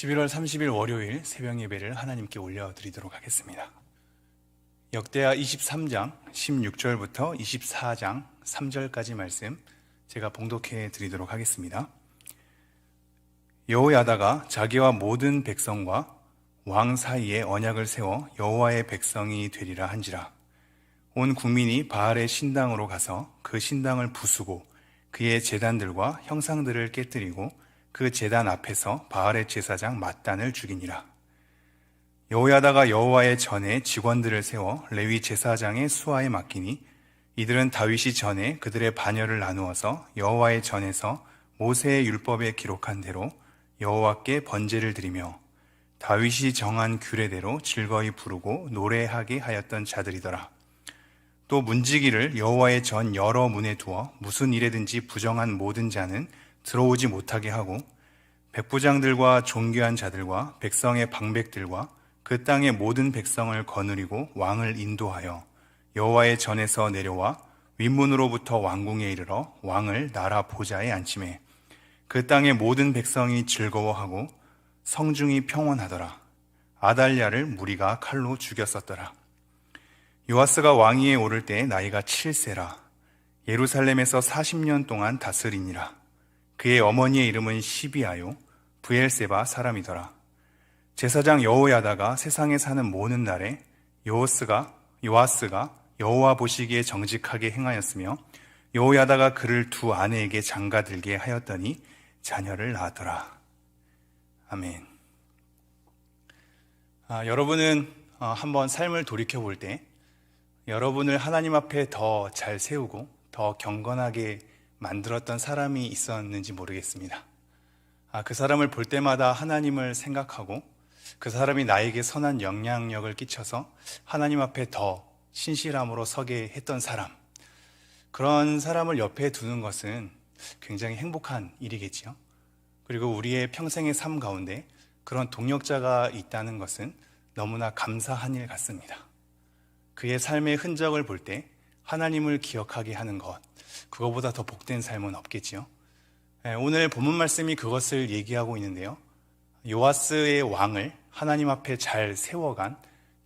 11월 30일 월요일 새벽 예배를 하나님께 올려드리도록 하겠습니다. 역대하 23장 16절부터 24장 3절까지 말씀 제가 봉독해 드리도록 하겠습니다. 여호야다가 자기와 모든 백성과 왕 사이에 언약을 세워 여호와의 백성이 되리라 한지라. 온 국민이 바알의 신당으로 가서 그 신당을 부수고 그의 제단들과 형상들을 깨뜨리고 그 제단 앞에서 바알의 제사장 맏단을 죽이니라. 여호야다가 여호와의 전에 직원들을 세워 레위 제사장의 수하에 맡기니 이들은 다윗이 전에 그들의 반열을 나누어서 여호와의 전에서 모세의 율법에 기록한 대로 여호와께 번제를 드리며 다윗이 정한 규례대로 즐거이 부르고 노래하게 하였던 자들이더라. 또 문지기를 여호와의 전 여러 문에 두어 무슨 일에든지 부정한 모든 자는 들어오지 못하게 하고 백부장들과 존귀한 자들과 백성의 방백들과 그 땅의 모든 백성을 거느리고 왕을 인도하여 여호와의 전에서 내려와 윗문으로부터 왕궁에 이르러 왕을 나라 보좌에 앉히매 그 땅의 모든 백성이 즐거워하고 성중이 평온하더라. 아달랴를 무리가 칼로 죽였었더라. 요아스가 왕위에 오를 때 나이가 7세라. 예루살렘에서 40년 동안 다스리니라. 그의 어머니의 이름은 시비아요 브엘세바 사람이더라. 제사장 여호야다가 세상에 사는 모든 날에 요아스가 여호와 보시기에 정직하게 행하였으며 여호야다가 그를 두 아내에게 장가들게 하였더니 자녀를 낳았더라. 아멘. 여러분은 한번 삶을 돌이켜볼 때 여러분을 하나님 앞에 더 잘 세우고 더 경건하게 만들었던 사람이 있었는지 모르겠습니다. 그 사람을 볼 때마다 하나님을 생각하고 그 사람이 나에게 선한 영향력을 끼쳐서 하나님 앞에 더 신실함으로 서게 했던 사람, 그런 사람을 옆에 두는 것은 굉장히 행복한 일이겠지요. 그리고 우리의 평생의 삶 가운데 그런 동역자가 있다는 것은 너무나 감사한 일 같습니다. 그의 삶의 흔적을 볼 때 하나님을 기억하게 하는 것, 그거보다 더 복된 삶은 없겠지요. 오늘 본문 말씀이 그것을 얘기하고 있는데요. 요아스의 왕을 하나님 앞에 잘 세워간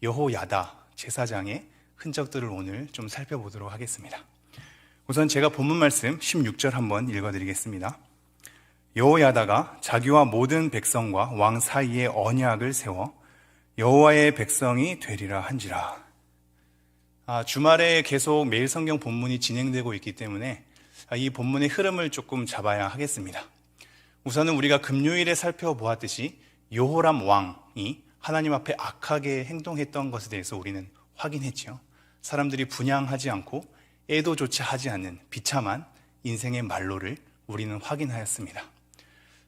여호야다 제사장의 흔적들을 오늘 좀 살펴보도록 하겠습니다. 우선 제가 본문 말씀 16절 한번 읽어드리겠습니다. 여호야다가 자기와 모든 백성과 왕 사이에 언약을 세워 여호와의 백성이 되리라 한지라. 주말에 계속 매일 성경 본문이 진행되고 있기 때문에 이 본문의 흐름을 조금 잡아야 하겠습니다. 우선은 우리가 금요일에 살펴보았듯이 여호람 왕이 하나님 앞에 악하게 행동했던 것에 대해서 우리는 확인했죠. 사람들이 분향하지 않고 애도조차 하지 않는 비참한 인생의 말로를 우리는 확인하였습니다.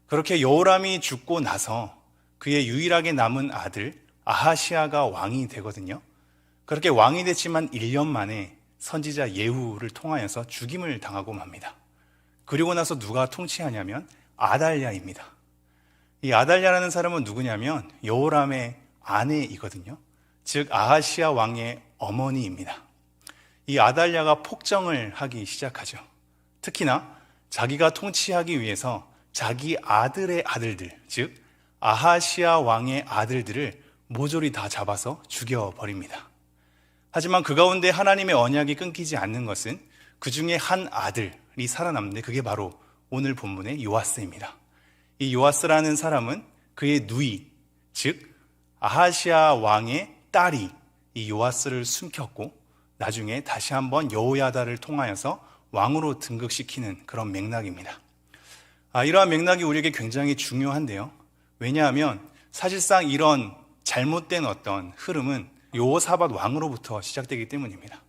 그렇게 여호람이 죽고 나서 그의 유일하게 남은 아들 아하시아가 왕이 되거든요. 그렇게 왕이 됐지만 1년 만에 선지자 예후를 통하여서 죽임을 당하고 맙니다. 그리고 나서 누가 통치하냐면 아달랴입니다. 이 아달랴라는 사람은 누구냐면 여호람의 아내이거든요. 즉 아하시아 왕의 어머니입니다. 이 아달랴가 폭정을 하기 시작하죠. 특히나 자기가 통치하기 위해서 자기 아들의 아들들, 즉 아하시아 왕의 아들들을 모조리 다 잡아서 죽여버립니다. 하지만 그 가운데 하나님의 언약이 끊기지 않는 것은 그 중에 한 아들이 살아남는데 그게 바로 오늘 본문의 요아스입니다. 이 요아스라는 사람은 그의 누이, 즉 아하시아 왕의 딸이 이 요아스를 숨겼고 나중에 다시 한번 여호야다를 통하여서 왕으로 등극시키는 그런 맥락입니다. 이러한 맥락이 우리에게 굉장히 중요한데요. 왜냐하면 사실상 이런 잘못된 어떤 흐름은 여호사밧 왕으로부터 시작되기 때문입니다.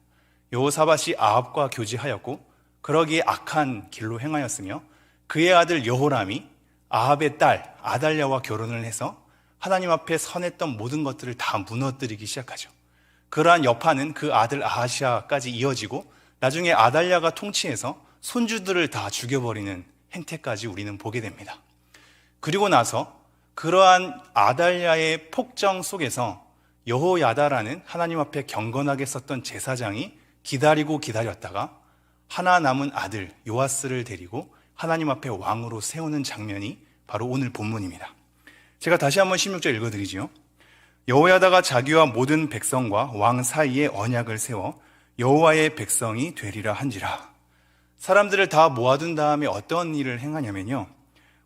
여호사밧이 아합과 교제하였고 그러기에 악한 길로 행하였으며 그의 아들 여호람이 아합의 딸 아달랴와 결혼을 해서 하나님 앞에 선했던 모든 것들을 다 무너뜨리기 시작하죠. 그러한 여파는 그 아들 아하시아까지 이어지고 나중에 아달랴가 통치해서 손주들을 다 죽여버리는 행태까지 우리는 보게 됩니다. 그리고 나서 그러한 아달랴의 폭정 속에서 여호야다라는 하나님 앞에 경건하게 섰던 제사장이 기다렸다가 하나 남은 아들 요아스를 데리고 하나님 앞에 왕으로 세우는 장면이 바로 오늘 본문입니다. 제가 다시 한번 16절 읽어드리지요. 여호야다가 자기와 모든 백성과 왕 사이에 언약을 세워 여호와의 백성이 되리라 한지라. 사람들을 다 모아둔 다음에 어떤 일을 행하냐면요,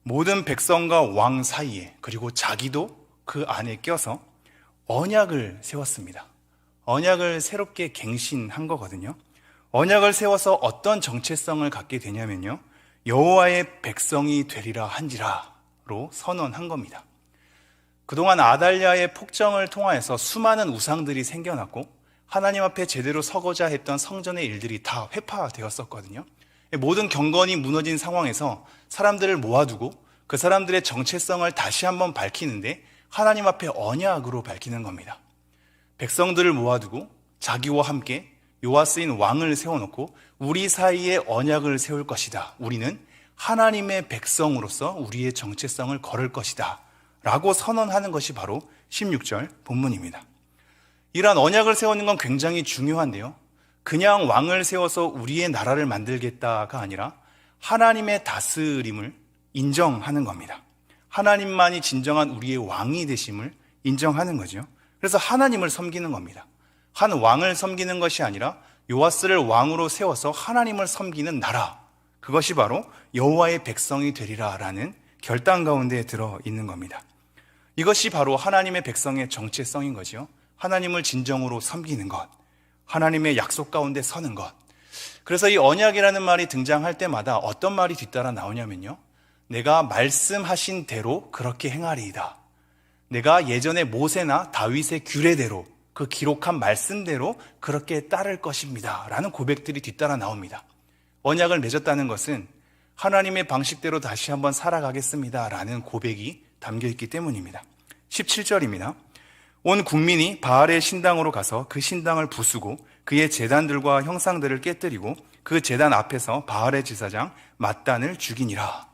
모든 백성과 왕 사이에, 그리고 자기도 그 안에 껴서 언약을 세웠습니다. 언약을 새롭게 갱신한 거거든요. 언약을 세워서 어떤 정체성을 갖게 되냐면요, 여호와의 백성이 되리라 한지라로 선언한 겁니다. 그동안 아달랴의 폭정을 통하여서 수많은 우상들이 생겨났고 하나님 앞에 제대로 서고자 했던 성전의 일들이 다 회파되었었거든요. 모든 경건이 무너진 상황에서 사람들을 모아두고 그 사람들의 정체성을 다시 한번 밝히는데 하나님 앞에 언약으로 밝히는 겁니다. 백성들을 모아두고 자기와 함께 요아스인 왕을 세워놓고 우리 사이에 언약을 세울 것이다. 우리는 하나님의 백성으로서 우리의 정체성을 걸을 것이다 라고 선언하는 것이 바로 16절 본문입니다. 이러한 언약을 세우는 건 굉장히 중요한데요, 그냥 왕을 세워서 우리의 나라를 만들겠다가 아니라 하나님의 다스림을 인정하는 겁니다. 하나님만이 진정한 우리의 왕이 되심을 인정하는 거죠. 그래서 하나님을 섬기는 겁니다. 한 왕을 섬기는 것이 아니라 요아스를 왕으로 세워서 하나님을 섬기는 나라, 그것이 바로 여호와의 백성이 되리라 라는 결단 가운데 들어있는 겁니다. 이것이 바로 하나님의 백성의 정체성인 거죠. 하나님을 진정으로 섬기는 것, 하나님의 약속 가운데 서는 것. 그래서 이 언약이라는 말이 등장할 때마다 어떤 말이 뒤따라 나오냐면요, 내가 말씀하신 대로 그렇게 행하리이다. 내가 예전에 모세나 다윗의 규례대로, 그 기록한 말씀대로 그렇게 따를 것입니다 라는 고백들이 뒤따라 나옵니다. 언약을 맺었다는 것은 하나님의 방식대로 다시 한번 살아가겠습니다 라는 고백이 담겨있기 때문입니다. 17절입니다. 온 국민이 바알의 신당으로 가서 그 신당을 부수고 그의 제단들과 형상들을 깨뜨리고 그 제단 앞에서 바알의 제사장 맏단을 죽이니라.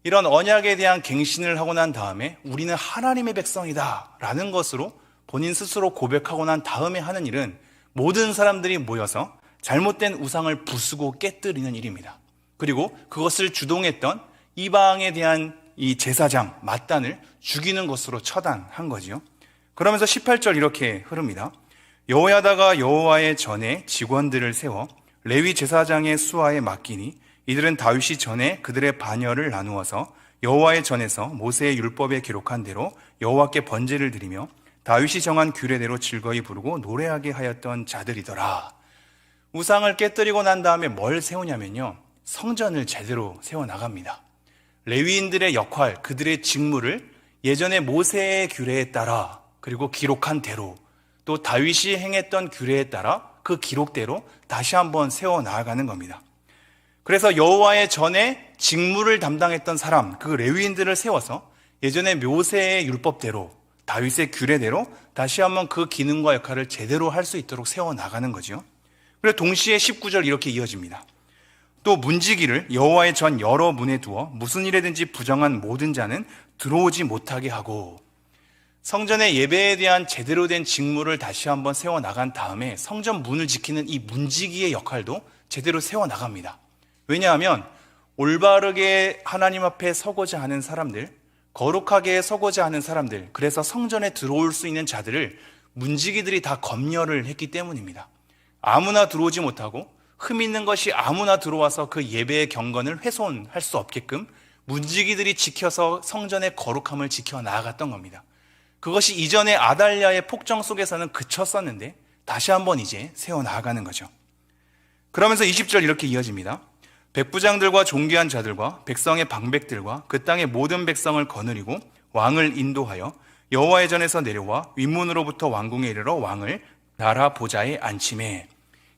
이런 언약에 대한 갱신을 하고 난 다음에 우리는 하나님의 백성이다 라는 것으로 본인 스스로 고백하고 난 다음에 하는 일은 모든 사람들이 모여서 잘못된 우상을 부수고 깨뜨리는 일입니다. 그리고 그것을 주동했던 이방에 대한 이 제사장 맏단을 죽이는 것으로 처단한 거지요. 그러면서 18절 이렇게 흐릅니다. 여호야다가 여호와의 전에 직원들을 세워 레위 제사장의 수하에 맡기니 이들은 다윗이 전에 그들의 반열을 나누어서 여호와의 전에서 모세의 율법에 기록한 대로 여호와께 번제를 드리며 다윗이 정한 규례대로 즐거이 부르고 노래하게 하였던 자들이더라. 우상을 깨뜨리고 난 다음에 뭘 세우냐면요, 성전을 제대로 세워나갑니다. 레위인들의 역할, 그들의 직무를 예전에 모세의 규례에 따라, 그리고 기록한 대로, 또 다윗이 행했던 규례에 따라 그 기록대로 다시 한번 세워나가는 겁니다. 그래서 여호와의 전에 직무를 담당했던 사람, 그 레위인들을 세워서 예전에 모세의 율법대로, 다윗의 규례대로 다시 한번 그 기능과 역할을 제대로 할 수 있도록 세워나가는 거죠. 그리고 동시에 19절 이렇게 이어집니다. 또 문지기를 여호와의 전 여러 문에 두어 무슨 일에든지 부정한 모든 자는 들어오지 못하게 하고, 성전의 예배에 대한 제대로 된 직무를 다시 한번 세워나간 다음에 성전 문을 지키는 이 문지기의 역할도 제대로 세워나갑니다. 왜냐하면 올바르게 하나님 앞에 서고자 하는 사람들, 거룩하게 서고자 하는 사람들, 그래서 성전에 들어올 수 있는 자들을 문지기들이 다 검열을 했기 때문입니다. 아무나 들어오지 못하고 흠 있는 것이 아무나 들어와서 그 예배의 경건을 훼손할 수 없게끔 문지기들이 지켜서 성전의 거룩함을 지켜 나아갔던 겁니다. 그것이 이전에 아달랴의 폭정 속에서는 그쳤었는데 다시 한번 이제 세워나가는 거죠. 그러면서 20절 이렇게 이어집니다. 백부장들과 존귀한 자들과 백성의 방백들과 그 땅의 모든 백성을 거느리고 왕을 인도하여 여호와의 전에서 내려와 윗문으로부터 왕궁에 이르러 왕을 나라 보좌에 앉히매.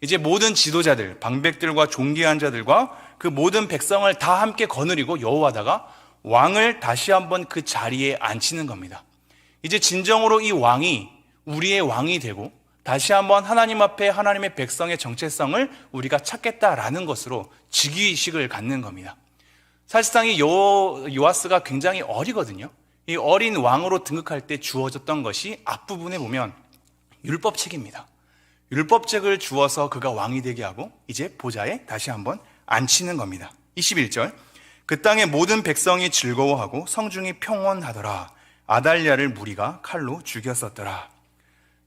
이제 모든 지도자들, 방백들과 존귀한 자들과 그 모든 백성을 다 함께 거느리고 여호와다가 왕을 다시 한번 그 자리에 앉히는 겁니다. 이제 진정으로 이 왕이 우리의 왕이 되고 다시 한번 하나님 앞에 하나님의 백성의 정체성을 우리가 찾겠다라는 것으로 즉위식을 갖는 겁니다. 사실상 이 요아스가 굉장히 어리거든요. 이 어린 왕으로 등극할 때 주어졌던 것이 앞부분에 보면 율법책입니다. 율법책을 주어서 그가 왕이 되게 하고 이제 보좌에 다시 한번 앉히는 겁니다. 21절, 그 땅의 모든 백성이 즐거워하고 성중이 평온하더라. 아달랴를 무리가 칼로 죽였었더라.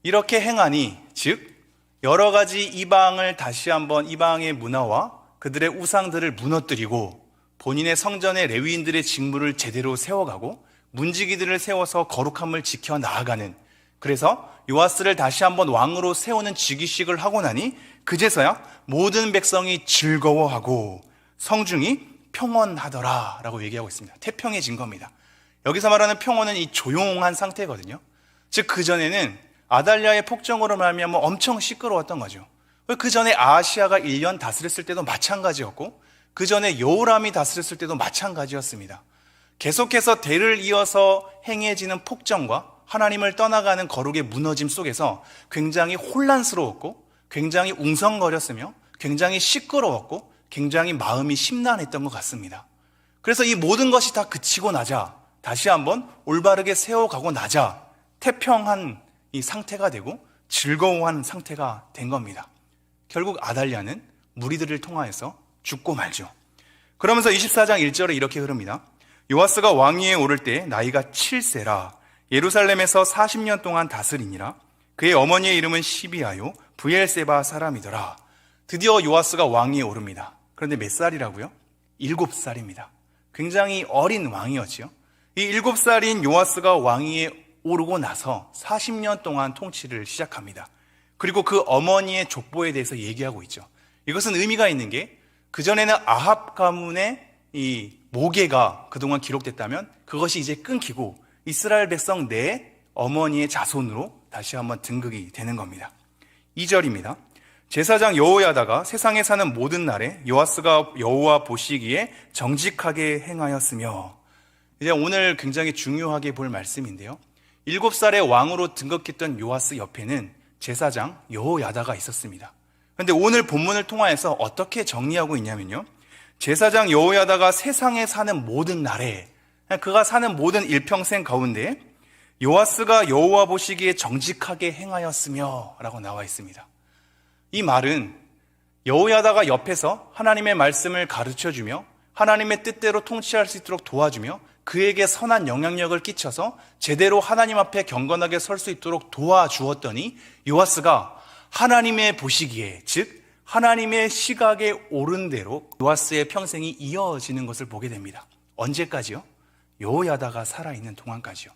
이렇게 행하니, 즉 여러 가지 이방을 다시 한번 이방의 문화와 그들의 우상들을 무너뜨리고 본인의 성전의 레위인들의 직무를 제대로 세워가고 문지기들을 세워서 거룩함을 지켜 나아가는, 그래서 요아스를 다시 한번 왕으로 세우는 즉위식을 하고 나니 그제서야 모든 백성이 즐거워하고 성중이 평온하더라 라고 얘기하고 있습니다. 태평해진 겁니다. 여기서 말하는 평온은 이 조용한 상태거든요. 즉 그전에는 아달랴의 폭정으로 말미암아 엄청 시끄러웠던 거죠. 그 전에 아하시아가 1년 다스렸을 때도 마찬가지였고 그 전에 여호람이 다스렸을 때도 마찬가지였습니다. 계속해서 대를 이어서 행해지는 폭정과 하나님을 떠나가는 거룩의 무너짐 속에서 굉장히 혼란스러웠고 굉장히 웅성거렸으며 굉장히 시끄러웠고 굉장히 마음이 심란했던 것 같습니다. 그래서 이 모든 것이 다 그치고 나자 다시 한번 올바르게 세워가고 나자 태평한 이 상태가 되고 즐거워하는 상태가 된 겁니다. 결국 아달랴는 무리들을 통하여서 죽고 말죠. 그러면서 24장 1절에 이렇게 흐릅니다. 요아스가 왕위에 오를 때 나이가 7세라 예루살렘에서 40년 동안 다스리니라. 그의 어머니의 이름은 시비아요 브엘세바 사람이더라. 드디어 요아스가 왕위에 오릅니다. 그런데 몇 살이라고요? 7살입니다. 굉장히 어린 왕이었지요. 이 7살인 요아스가 왕위에 오르고 나서 40년 동안 통치를 시작합니다. 그리고 그 어머니의 족보에 대해서 얘기하고 있죠. 이것은 의미가 있는 게 그전에는 아합 가문의 이 모계가 그동안 기록됐다면 그것이 이제 끊기고 이스라엘 백성 내 어머니의 자손으로 다시 한번 등극이 되는 겁니다. 2절입니다. 제사장 여호야다가 세상에 사는 모든 날에 요아스가 여호와 보시기에 정직하게 행하였으며, 이제 오늘 굉장히 중요하게 볼 말씀인데요. 7살의 왕으로 등극했던 요아스 옆에는 제사장 여호야다가 있었습니다. 그런데 오늘 본문을 통하여서 어떻게 정리하고 있냐면요. 제사장 여호야다가 세상에 사는 모든 날에, 그가 사는 모든 일평생 가운데 요아스가 여호와 보시기에 정직하게 행하였으며 라고 나와 있습니다. 이 말은 여호야다가 옆에서 하나님의 말씀을 가르쳐주며 하나님의 뜻대로 통치할 수 있도록 도와주며 그에게 선한 영향력을 끼쳐서 제대로 하나님 앞에 경건하게 설 수 있도록 도와주었더니 요아스가 하나님의 보시기에, 즉 하나님의 시각에 옳은 대로 요아스의 평생이 이어지는 것을 보게 됩니다. 언제까지요? 여호야다가 살아있는 동안까지요.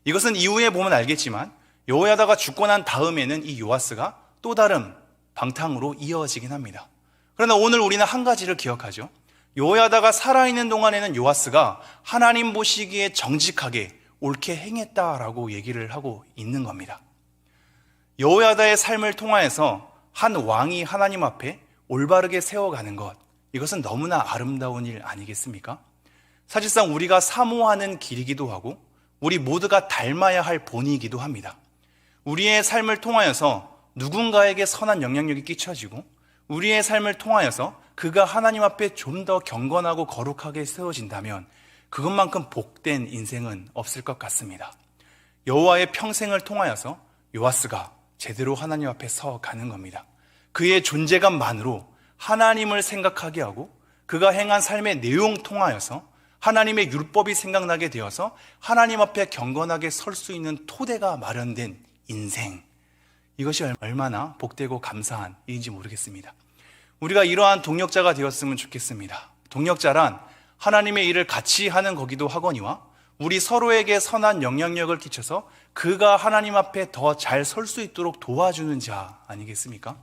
이것은 이후에 보면 알겠지만 여호야다가 죽고 난 다음에는 이 요아스가 또 다른 방탕으로 이어지긴 합니다. 그러나 오늘 우리는 한 가지를 기억하죠. 여호야다가 살아있는 동안에는 요아스가 하나님 보시기에 정직하게 옳게 행했다라고 얘기를 하고 있는 겁니다. 여호야다의 삶을 통하여서 한 왕이 하나님 앞에 올바르게 세워가는 것, 이것은 너무나 아름다운 일 아니겠습니까? 사실상 우리가 사모하는 길이기도 하고 우리 모두가 닮아야 할 본이기도 합니다. 우리의 삶을 통하여서 누군가에게 선한 영향력이 끼쳐지고 우리의 삶을 통하여서 그가 하나님 앞에 좀 더 경건하고 거룩하게 세워진다면 그것만큼 복된 인생은 없을 것 같습니다. 여호와의 평생을 통하여서 요아스가 제대로 하나님 앞에 서 가는 겁니다. 그의 존재감만으로 하나님을 생각하게 하고 그가 행한 삶의 내용 통하여서 하나님의 율법이 생각나게 되어서 하나님 앞에 경건하게 설 수 있는 토대가 마련된 인생, 이것이 얼마나 복되고 감사한 일인지 모르겠습니다. 우리가 이러한 동력자가 되었으면 좋겠습니다. 동력자란 하나님의 일을 같이 하는 거기도 하거니와 우리 서로에게 선한 영향력을 끼쳐서 그가 하나님 앞에 더 잘 설 수 있도록 도와주는 자 아니겠습니까?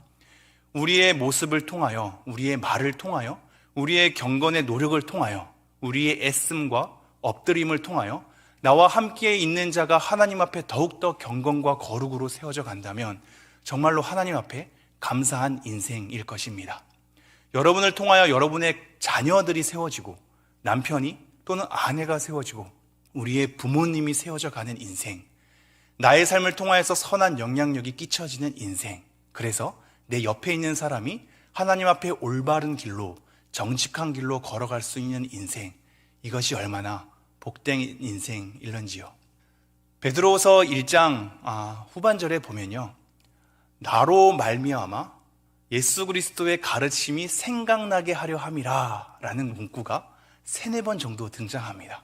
우리의 모습을 통하여, 우리의 말을 통하여, 우리의 경건의 노력을 통하여, 우리의 애씀과 엎드림을 통하여 나와 함께 있는 자가 하나님 앞에 더욱더 경건과 거룩으로 세워져 간다면 정말로 하나님 앞에 감사한 인생일 것입니다. 여러분을 통하여 여러분의 자녀들이 세워지고 남편이 또는 아내가 세워지고 우리의 부모님이 세워져 가는 인생, 나의 삶을 통하여서 선한 영향력이 끼쳐지는 인생, 그래서 내 옆에 있는 사람이 하나님 앞에 올바른 길로, 정직한 길로 걸어갈 수 있는 인생, 이것이 얼마나 복된 인생일런지요. 베드로서 1장 후반절에 보면요, 나로 말미암아 예수 그리스도의 가르침이 생각나게 하려 함이라 라는 문구가 3-4번 정도 등장합니다.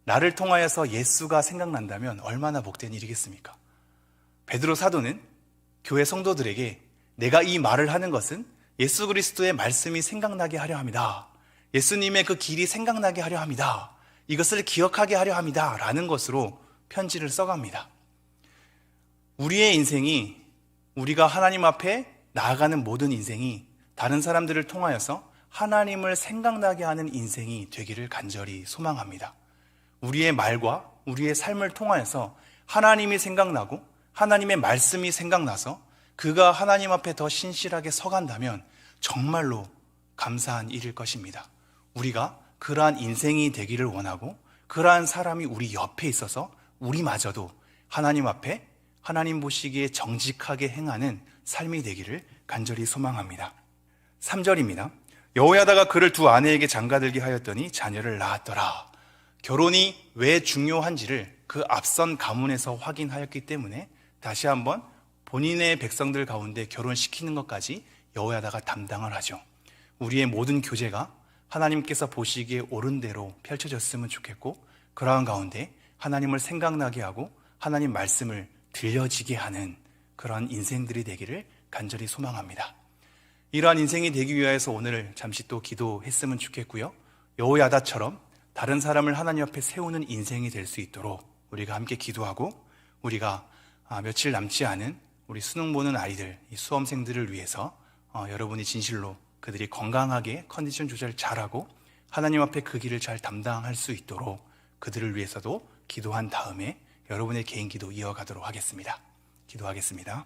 나를 통하여서 예수가 생각난다면 얼마나 복된 일이겠습니까? 베드로 사도는 교회 성도들에게 내가 이 말을 하는 것은 예수 그리스도의 말씀이 생각나게 하려 합니다. 예수님의 그 길이 생각나게 하려 합니다. 이것을 기억하게 하려 합니다. 라는 것으로 편지를 써갑니다. 우리의 인생이, 우리가 하나님 앞에 나아가는 모든 인생이 다른 사람들을 통하여서 하나님을 생각나게 하는 인생이 되기를 간절히 소망합니다. 우리의 말과 우리의 삶을 통하여서 하나님이 생각나고 하나님의 말씀이 생각나서 그가 하나님 앞에 더 신실하게 서간다면 정말로 감사한 일일 것입니다. 우리가 그러한 인생이 되기를 원하고 그러한 사람이 우리 옆에 있어서 우리마저도 하나님 앞에 하나님 보시기에 정직하게 행하는 삶이 되기를 간절히 소망합니다. 3절입니다. 여호야다가 그를 두 아내에게 장가들게 하였더니 자녀를 낳았더라. 결혼이 왜 중요한지를 그 앞선 가문에서 확인하였기 때문에 다시 한번 본인의 백성들 가운데 결혼시키는 것까지 여호야다가 담당을 하죠. 우리의 모든 교제가 하나님께서 보시기에 옳은 대로 펼쳐졌으면 좋겠고 그러한 가운데 하나님을 생각나게 하고 하나님 말씀을 들려지게 하는 그러한 인생들이 되기를 간절히 소망합니다. 이러한 인생이 되기 위해서 오늘 잠시 또 기도했으면 좋겠고요. 여호야다처럼 다른 사람을 하나님 앞에 세우는 인생이 될 수 있도록 우리가 함께 기도하고 우리가 며칠 남지 않은 우리 수능 보는 아이들, 이 수험생들을 위해서 여러분이 진실로 그들이 건강하게 컨디션 조절 잘하고 하나님 앞에 그 길을 잘 담당할 수 있도록 그들을 위해서도 기도한 다음에 여러분의 개인 기도 이어가도록 하겠습니다. 기도하겠습니다.